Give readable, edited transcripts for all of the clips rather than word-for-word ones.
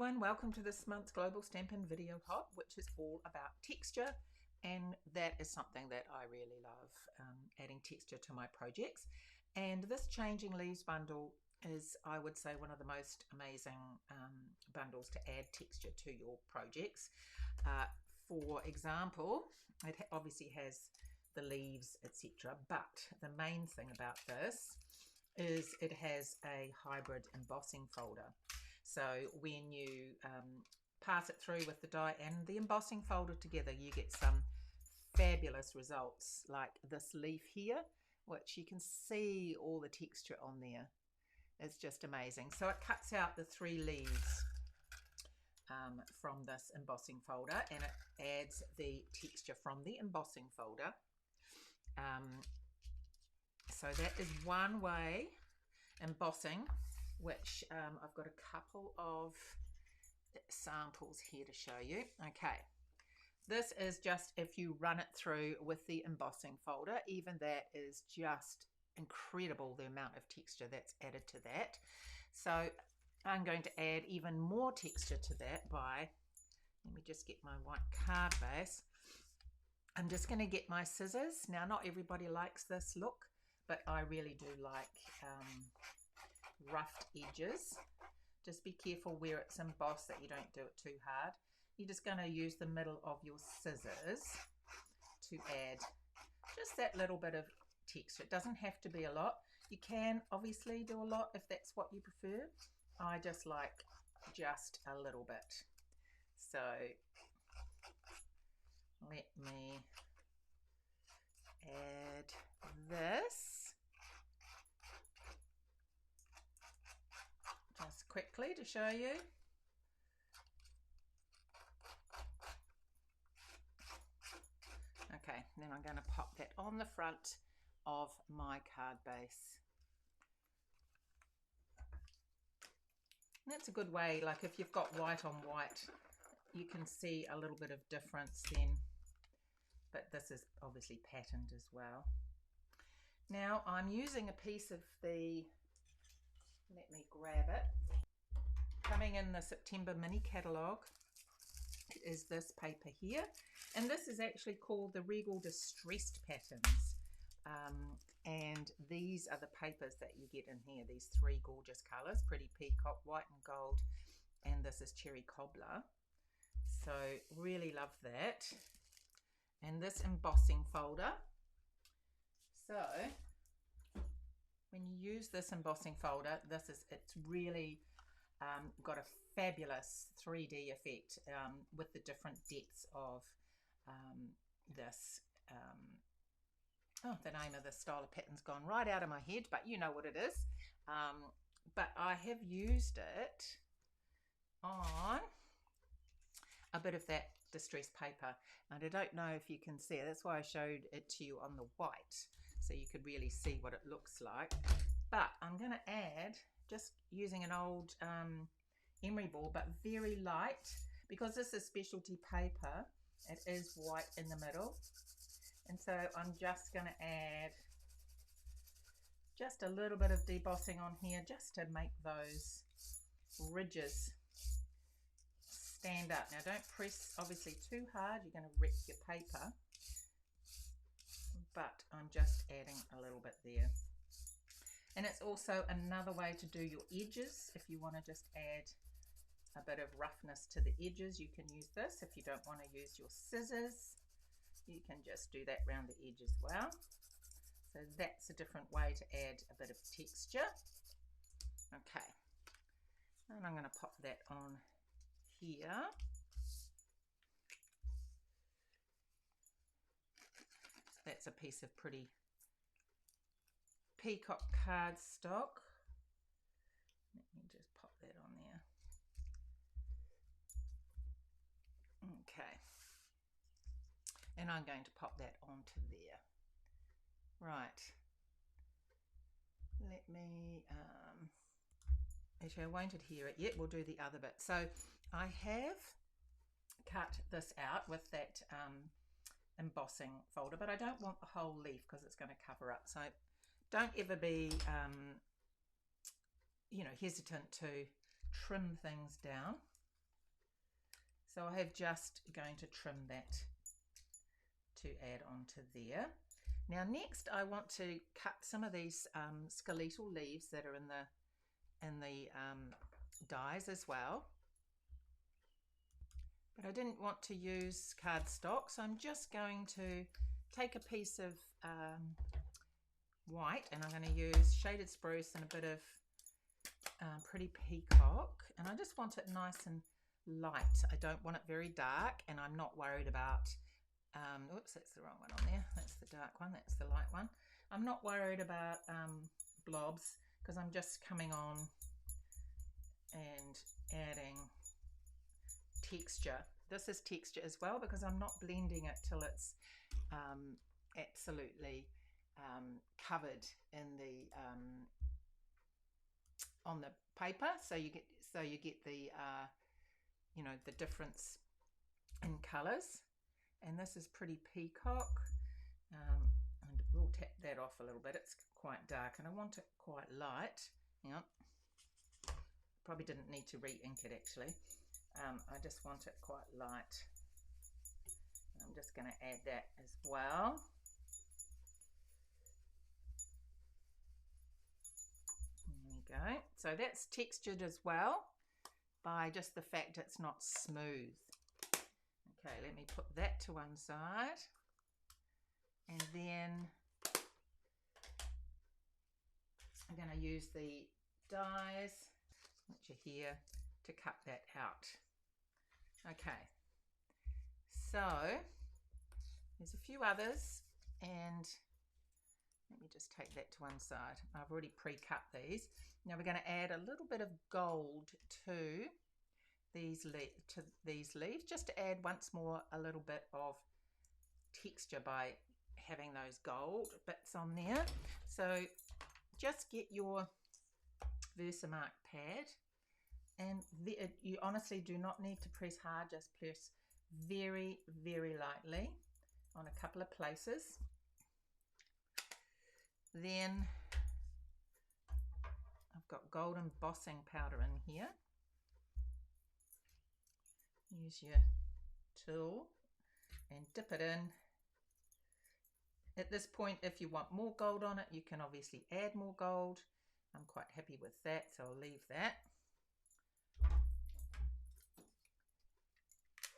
everyone, welcome to this month's Global Stampin'-Video Hop, which is all about texture, and that is something that I really love, adding texture to my projects. And this Changing Leaves bundle is, I would say, one of the most amazing bundles to add texture to your projects. For example, it obviously has the leaves, etc., but the main thing about this is it has a hybrid embossing folder. So when you pass it through with the die and the embossing folder together, you get some fabulous results like this leaf here, which you can see all the texture on there. It's just amazing. So it cuts out the 3 leaves from this embossing folder, and it adds the texture from the embossing folder. So that is one way, embossing, which I've got a couple of samples here to show you. Okay, this is just if you run it through with the embossing folder. Even that is just incredible, the amount of texture that's added to that. So I'm going to add even more texture to that by, let me just get my white card base. I'm just going to get my scissors. Now, not everybody likes this look, but I really do like roughed edges. Just be careful where it's embossed that you don't do it too hard. You're just going to use the middle of your scissors to add just that little bit of texture. It doesn't have to be a lot. You can obviously do a lot if that's what you prefer. I just like just a little bit. So let me add this just quickly to show you. Okay, then I'm going to pop that on the front of my card base. And that's a good way, like if you've got white on white, you can see a little bit of difference then, but this is obviously patterned as well. Now I'm using a piece of the, let me grab it, coming in the September mini catalogue is this paper here, and this is actually called the Regal Distressed Patterns, and these are the papers that you get in here, these 3 gorgeous colours, Pretty Peacock, White and Gold, and this is Cherry Cobbler. So really love that. And this embossing folder, so when you use this embossing folder, it's really got a fabulous 3D effect with the different depths of this. Oh, the name of the style of pattern's gone right out of my head, but you know what it is. But I have used it on a bit of that distressed paper, and I don't know if you can see it. That's why I showed it to you on the white, so you could really see what it looks like. But I'm going to add, just using an old emery board, but very light, because this is specialty paper. It is white in the middle, and so I'm just going to add just a little bit of debossing on here, just to make those ridges stand up. Now don't press obviously too hard, you're going to wreck your paper, but I'm just adding a little bit there. And it's also another way to do your edges. If you want to just add a bit of roughness to the edges, you can use this. If you don't want to use your scissors, you can just do that around the edge as well. So that's a different way to add a bit of texture. Okay, and I'm going to pop that on here. So that's a piece of Pretty Peacock cardstock. Let me just pop that on there. Okay, and I'm going to pop that onto there. Right, let me actually I won't adhere it yet, we'll do the other bit. So I have cut this out with that embossing folder, but I don't want the whole leaf because it's going to cover up. So don't ever be hesitant to trim things down. So I have just going to trim that to add onto there. Now next I want to cut some of these skeletal leaves that are in the dies as well. But I didn't want to use cardstock, so I'm just going to take a piece of white, and I'm going to use shaded spruce and a bit of pretty peacock, and I just want it nice and light. I don't want it very dark, and I'm not worried about oops, that's the wrong one on there. That's the dark one, that's the light one. I'm not worried about blobs, because I'm just coming on and adding texture. This is texture as well, because I'm not blending it till it's absolutely covered in the on the paper, so you get the you know, the difference in colors. And this is pretty peacock, and we'll tap that off a little bit. It's quite dark and I want it quite light. Hang on, probably didn't need to re-ink it actually. I just want it quite light. I'm just going to add that as well. There we go. So that's textured as well by just the fact it's not smooth. Okay, let me put that to one side, and then I'm going to use the dies, which are here, to cut that out. Okay, so there's a few others, and let me just take that to one side. I've already pre-cut these. Now we're going to add a little bit of gold to these leaves, just to add once more a little bit of texture by having those gold bits on there. So just get your Versamark pad, and you honestly do not need to press hard, just press very, very lightly on a couple of places. Then I've got gold embossing powder in here. Use your tool and dip it in. At this point, if you want more gold on it, you can obviously add more gold. I'm quite happy with that, so I'll leave that.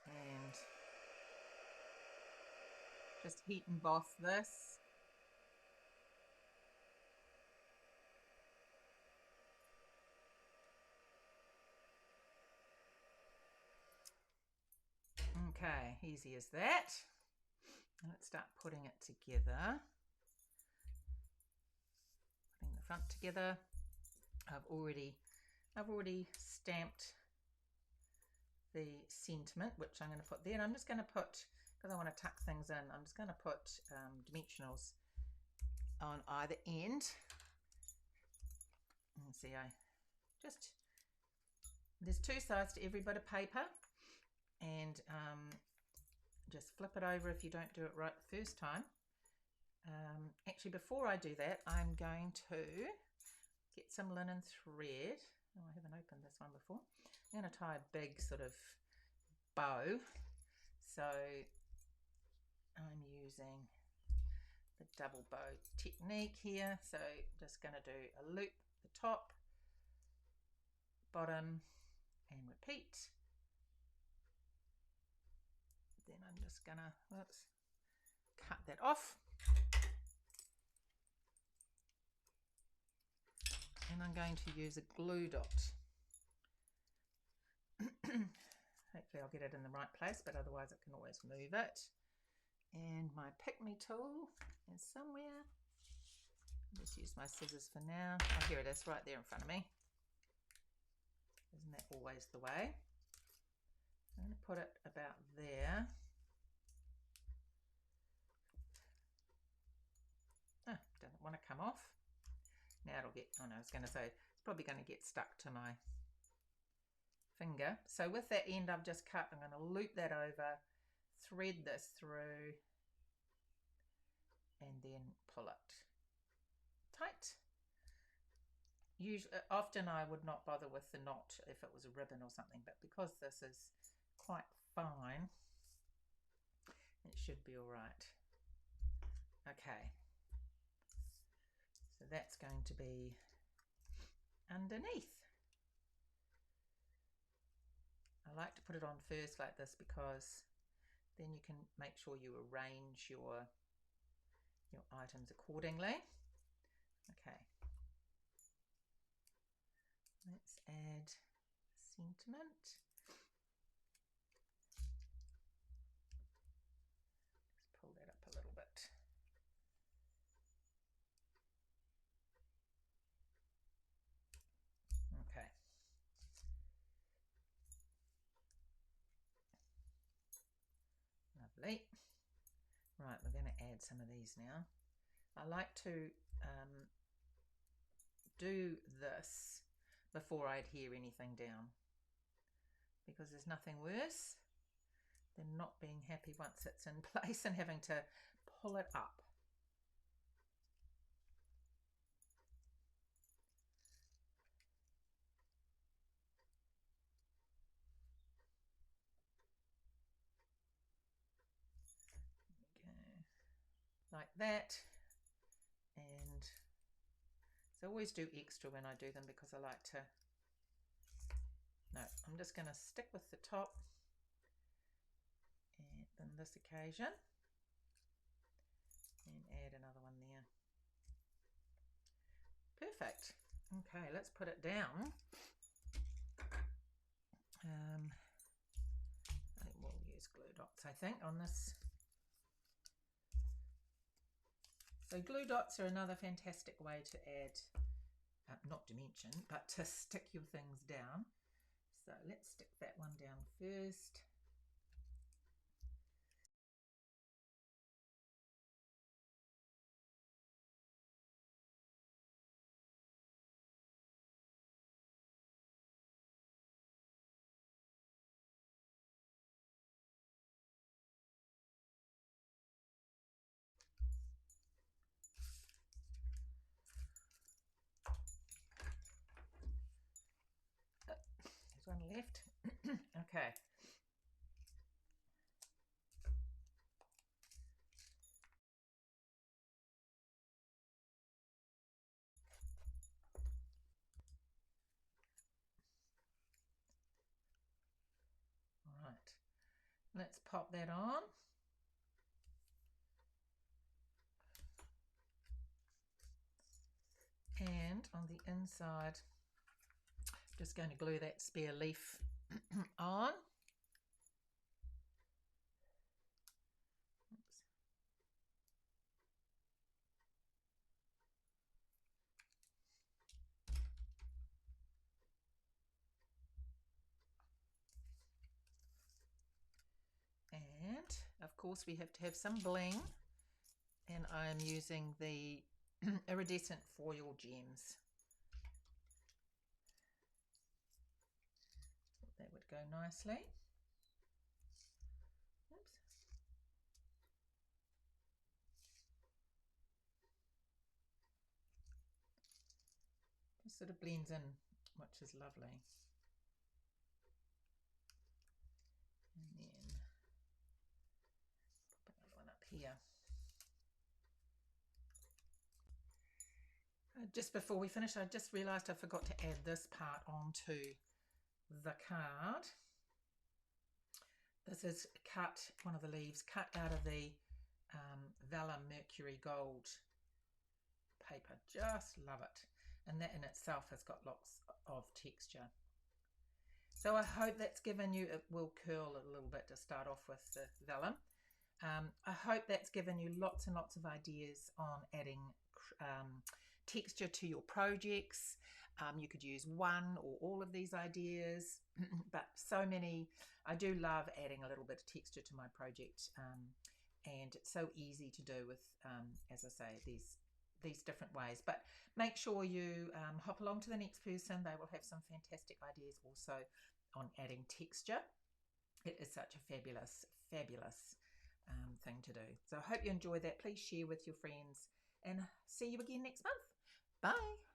And just heat emboss this. Okay, easy as that. Let's start putting it together. Putting the front together. I've already stamped the sentiment, which I'm going to put there. And I'm just going to put, because I want to tuck things in, I'm just going to put dimensionals on either end. And see, there's two sides to every bit of paper, and just flip it over if you don't do it right the first time. Actually, before I do that, I'm going to get some linen thread. Oh, I haven't opened this one before. I'm going to tie a big sort of bow. So I'm using the double bow technique here. So just going to do a loop at the top, bottom, and repeat. Then I'm just going to cut that off. And I'm going to use a glue dot. Hopefully I'll get it in the right place, but otherwise I can always move it. And my pick me tool is somewhere. I'll just use my scissors for now. Oh, here it is, right there in front of me. Isn't that always the way? I'm going to put it about there. Oh, doesn't want to come off. Now it'll get, oh no, I was going to say, it's probably going to get stuck to my finger. So with that end I've just cut, I'm going to loop that over, thread this through, and then pull it tight. Often I would not bother with the knot if it was a ribbon or something, but because this is quite fine. It should be all right. Okay, so that's going to be underneath. I like to put it on first like this because then you can make sure you arrange your items accordingly. Okay, let's add sentiment. Let's pull that up a little bit. Okay. Lovely. Right, we're going to add some of these now. I like to do this before I adhere anything down, because there's nothing worse than not being happy once it's in place and having to pull it up. Like that. And so I always do extra when I do them because I like to, no, I'm just going to stick with the top and on this occasion and add another one there. Perfect. Okay, let's put it down. We'll use glue dots, I think, on this. So glue dots are another fantastic way to add, not dimension, but to stick your things down. So let's stick that one down first. There's one left. Okay. Right. Let's pop that on. And on the inside, just going to glue that spare leaf on. Oops. And of course we have to have some bling, and I'm using the iridescent foil gems. That would go nicely. Oops. Just sort of blends in, which is lovely. And then pop another one up here. Just before we finish, I just realised I forgot to add this part onto the card. This is cut, one of the leaves, cut out of the Vellum Mercury Gold paper. Just love it. And that in itself has got lots of texture. So I hope that's given you, it will curl a little bit to start off with the vellum. I hope that's given you lots and lots of ideas on adding texture to your projects. You could use one or all of these ideas, but so many. I do love adding a little bit of texture to my project, and it's so easy to do with, as I say, these different ways. But make sure you hop along to the next person. They will have some fantastic ideas also on adding texture. It is such a fabulous thing to do. So I hope you enjoy that. Please share with your friends, and see you again next month. Bye.